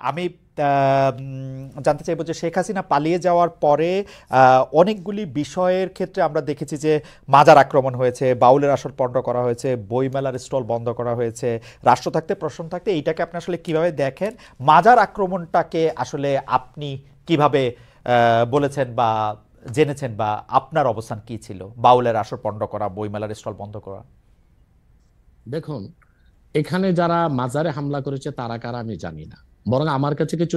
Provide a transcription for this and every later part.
আমি জানতে চাইবো যে শেখ হাসিনা পালিয়ে যাওয়ার পরে অনেকগুলি বিষয়ের ক্ষেত্রে আমরা দেখেছি যে মাজার আক্রমণ হয়েছে, বাউলের আসর পণ্ড করা হয়েছে, বইমেলার স্টল বন্ধ করা হয়েছে, রাষ্ট্র থাকতে প্রশ্ন থাকতে এইটাকে আপনি আসলে কিভাবে দেখেন? মাজার আক্রমণটাকে আসলে আপনি কিভাবে বলেছেন বা জেনেছেন, বা আপনার অবস্থান কি ছিল বাউলের আসর পণ্ড করা, বইমেলার স্টল বন্ধ করা? দেখুন, এখানে যারা মাজারে হামলা করেছে তারা কারা আমি জানি না, বরং আমার কাছে কিছু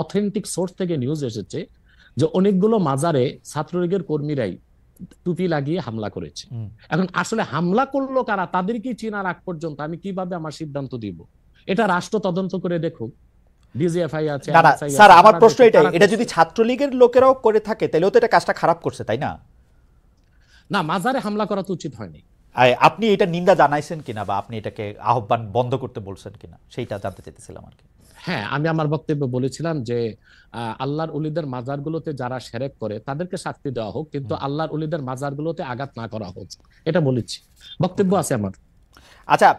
অথেন্টিক সোর্স থেকে নিউজ এসেছে যে অনেকগুলো মাজারে ছাত্রলীগের কর্মীরাই টুপি লাগিয়ে হামলা করেছে। এখন আসলে হামলা করলো কারা, তাদেরকে চেনার আগ পর্যন্ত আমি কিভাবে আমার সিদ্ধান্ত দিব? এটা রাষ্ট্র তদন্ত করে দেখুক। ডিজিএফআই আছে, না না এনএসআই স্যার, আছে, আমার তারা প্রশ্ন দেখুক এটাই, কারা এটা করছে। যদি ছাত্রলীগের লোকেরাও করে থাকে তাহলেও তো এটা কাজটা খারাপ করছে, তাই না? না, মাজারে হামলা করা তো উচিত হয়নি। আপনি এটা নিন্দা জানাইছেন কিনা, বা আপনি এটাকে আহ্বান বন্ধ করতে বলছেন কিনা, সেইটা জানতে চাইতেছিলাম আর কি। হ্যাঁ, আমি আমার বক্তব্যে বলেছিলাম যে আল্লাহর ওলিদের মাজারগুলোতে যারা শিরক করে তাদেরকে শাস্তি দেওয়া হোক, কিন্তু আল্লাহর ওলিদের মাজারগুলোতে আঘাত না করা হোক, এটা বলেছি, বক্তব্য ওকে। আছে আমার। আচ্ছা,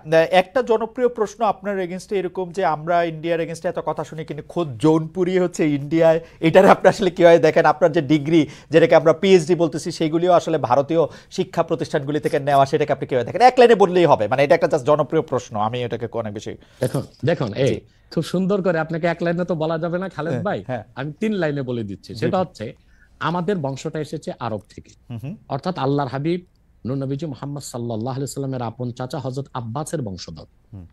একটা জনপ্রিয় প্রশ্ন আপনার এগেনস্টে এরকম যে আমরা ইন্ডিয়ার এগেনস্টে এত কথা শুনি, কিন্তু খোদ জৌনপুরি হচ্ছে ইন্ডিয়ায়, এটারে আপনি আসলে কিভাবে দেখেন? আপনার যে ডিগ্রি, যেটাকে আমরা পিএইচডি বলতেছি, সেইগুলিও আসলে ভারতীয় শিক্ষা প্রতিষ্ঠানগুলি থেকে নেওয়া, সেটাকে আপনি কিভাবে দেখেন? এক লাইনে বললেই হবে, মানে এটা একটা জাস্ট জনপ্রিয় প্রশ্ন, আমি এটাকে অনেক বেশি। দেখুন দেখুন এই জি। খুব সুন্দর করে, আপনাকে এক লাইনে তো বলা যাবে না খালেদ হ্যাঁ, ভাই, হ্যাঁ। আমি 3 লাইনে বলে দিচ্ছি। জি। সেটা হচ্ছে, আমাদের বংশটা এসেছে আরব থেকে, হুম, হুম। অর্থাৎ আল্লাহর হাবিব নূর নবীজি মুহাম্মদ সাল্লাল্লাহু আলাইহি সাল্লামের আপন চাচা হযরত আব্বাসের বংশধর। হুম,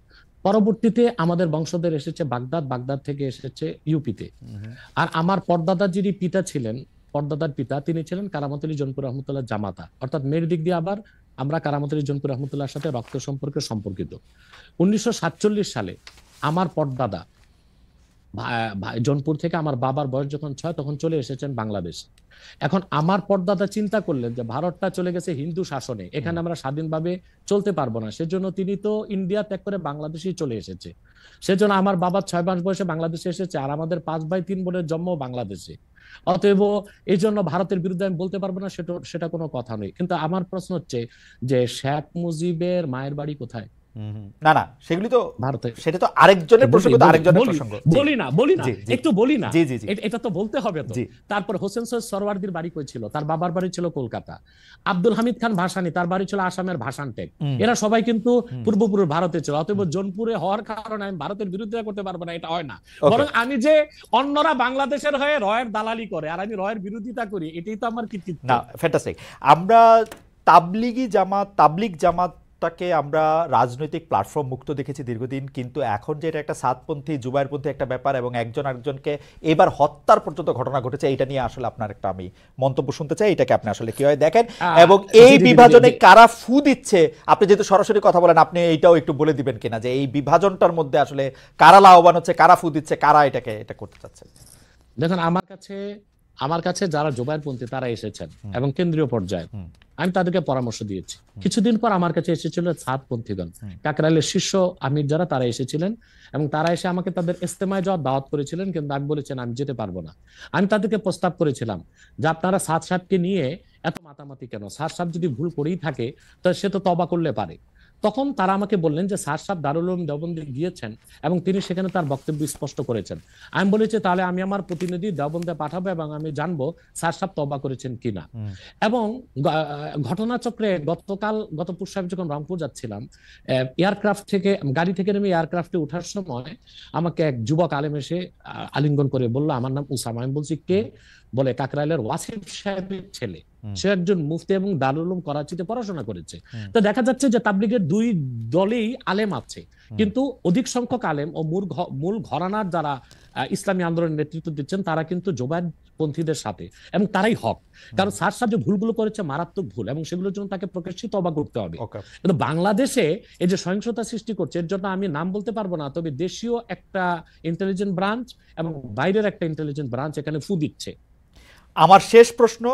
পরবর্তীতে আমাদের বংশধর এসেছে বাগদাদ, বাগদাদ থেকে এসেছে ইউপিতে। হুম, হুম। আর আমার পর্দাদার যিনি পিতা ছিলেন, পর্দাদার পিতা, তিনি ছিলেন কারামত আলী জনপুর রহমতুল্লাহ জামাতা, অর্থাৎ মেয়ের দিক দিয়ে আবার আমরা কারামত আলী জনপুর রহমতুল্লাহর সাথে রক্ত সম্পর্কে সম্পর্কিত। 1947 সালে আমার পর্দাদা জনপুর থেকে, আমার বাবার বয়স যখন 6 তখন চলে এসেছেন বাংলাদেশ। এখন আমার পর্দাদা চিন্তা করলেন যে ভারতটা চলে গেছে হিন্দু শাসনে, এখানে আমরা স্বাধীনভাবে চলতে পারবো না, সেজন্য তিনি তো ইন্ডিয়া ত্যাগ করে বাংলাদেশেই চলে এসেছে। সেজন্য আমার বাবা 6 মাস বয়সে বাংলাদেশে এসেছে, আর আমাদের 5 ভাই 3 বোনের জন্ম বাংলাদেশে। অতএব এই জন্য ভারতের বিরুদ্ধে আমি বলতে পারবো না, সেটা সেটা কোনো কথা নেই। কিন্তু আমার প্রশ্ন হচ্ছে যে শেখ মুজিবের মায়ের বাড়ি কোথায়? হুম, হুম। না না, সেগুলি তো, ভারতে। সেটা তো আরেকজনের বলি প্রসঙ্গ, তো বলি আরেকজনের বলি প্রসঙ্গ। জি, বলি না জি, জি, একটু বলি না, জি, জি, জি, এটা তো বলতে হবে তো। জি। তারপর হোসেন সৈয়দ সরওয়ার্দির বাড়ি কই ছিল? তার বাবার বাড়ি ছিল কলকাতা। আব্দুল হামিদ খান ভাসানী, তার বাড়ি ছিল আসামের ভাসানটেক। হুম, এরা সবাই কিন্তু হুম, পূর্বপুরুষ ভারতে ছিল। অতএব হুম। জোনপুরে হওয়ার কারণে আমি ভারতের বিরুদ্ধে করতে পারবো না, এটা হয় না। ওকে। বরং আমি যে অন্যরা বাংলাদেশের হয়ে রয়ের দালালি করে আর আমি রয়ের বিরোধিতা করি, এটাই তো আমার কৃতিত্ব। না, ফ্যান্টাস্টিক। আমরা তাবলিগ জামাতটাকে আমরা রাজনৈতিক প্ল্যাটফর্ম মুক্ত দেখেছি দীর্ঘদিন, কিন্তু এখন যে এটা একটা সাতপন্থী জুবাইরপন্থী একটা ব্যাপার, এবং একজন আরেকজনকে এবার হত্যার পর্যন্ত ঘটনা ঘটেছে, এটা নিয়ে আসলে আপনার একটা আমি মন্তব্য শুনতে চাই, এটাকে আপনি আসলে কিভাবে দেখেন? এবং এই জি জি জি জি বিভাজনে জি। কারা ফু দিচ্ছে, আপনি যেহেতু সরাসরি কথা বলেন, আপনি এইটাও একটু বলে দিবেন কিনা যে এই বিভাজনটার মধ্যে আসলে কারা লাভবান হচ্ছে, কারা ফু দিচ্ছে, কারা এটা করতে চাচ্ছে? দেখুন, আমার কাছে যারা জোবাইরপন্থী তারা এসেছেন হুম, এবং কেন্দ্রীয় পর্যায়ে হুম, আমি তাদেরকে পরামর্শ দিয়েছি। হুম, কিছুদিন পর আমার কাছে এসেছিল সাতপন্থীগণ, হুম, কাকরাইলের শীর্ষ আমির যারা, তারা এসেছিলেন এবং তারা এসে আমাকে তাদের ইস্তেমায় যাওয়ার দাওয়াত করেছিলেন, কিন্তু আমি বলেছেন আমি যেতে পারবো না। আমি তাদেরকে প্রস্তাব করেছিলাম যে আপনারা সাদ সাহেবকে নিয়ে এত মাতামাতি কেন? সাদ সাহেব যদি ভুল করেই থাকে তো সে তো তওবা করলে পারে। তখন তারা আমাকে বললেন যে সাদ সাহেব দারুল উলুম দেওবন্দে গিয়েছেন এবং তিনি সেখানে তার বক্তব্য স্পষ্ট করেছেন। আমি বলেছি তাহলে আমি আমার প্রতিনিধি দেওবন্দে পাঠাবো এবং আমি জানবো সাদ সাহেব তওবা করেছেন কিনা। হুম, এবং ঘটনাচক্রে গত পরশু আমি যখন রংপুর যাচ্ছিলাম, এয়ারক্রাফট থেকে, গাড়ি থেকে নেমে এয়ারক্রাফটে ওঠার সময় আমাকে এক যুবক আলেম এসে আলিঙ্গন করে বললো আমার নাম উসামা। আমি বলছি কে? বলে কাকরাইলের ওয়াসিফ সাহেবের ছেলে। হুম, সে একজন মুফতি এবং দারুল উলুম করাচিতে পড়াশোনা করেছে। হুম, তো দেখা যাচ্ছে যে তাবলিগের দুই দলেই আলেম আছে, হুম, কিন্তু অধিক সংখ্যক আলেম ও মূল ঘরানার যারা ইসলামী আন্দোলনের নেতৃত্ব দিচ্ছেন তারা কিন্তু জোবায়ের পন্থীদের সাথে, এবং তারাই হক। হুম। কারণ স্যার সাহেব যে ভুলগুলো করেছে মারাত্মক ভুল, এবং সেগুলোর জন্য তাকে প্রকাশ্যে তওবা করতে হবে। ওকে। কিন্তু বাংলাদেশে এই যে সহিংসতা সৃষ্টি করছে, এর জন্য আমি নাম বলতে পারবো না, তবে দেশীয় একটা ইন্টেলিজেন্ট ব্রাঞ্চ এবং বাইরের একটা ইন্টেলিজেন্ট ব্রাঞ্চ এখানে ফু দিচ্ছে। আমার শেষ প্রশ্ন,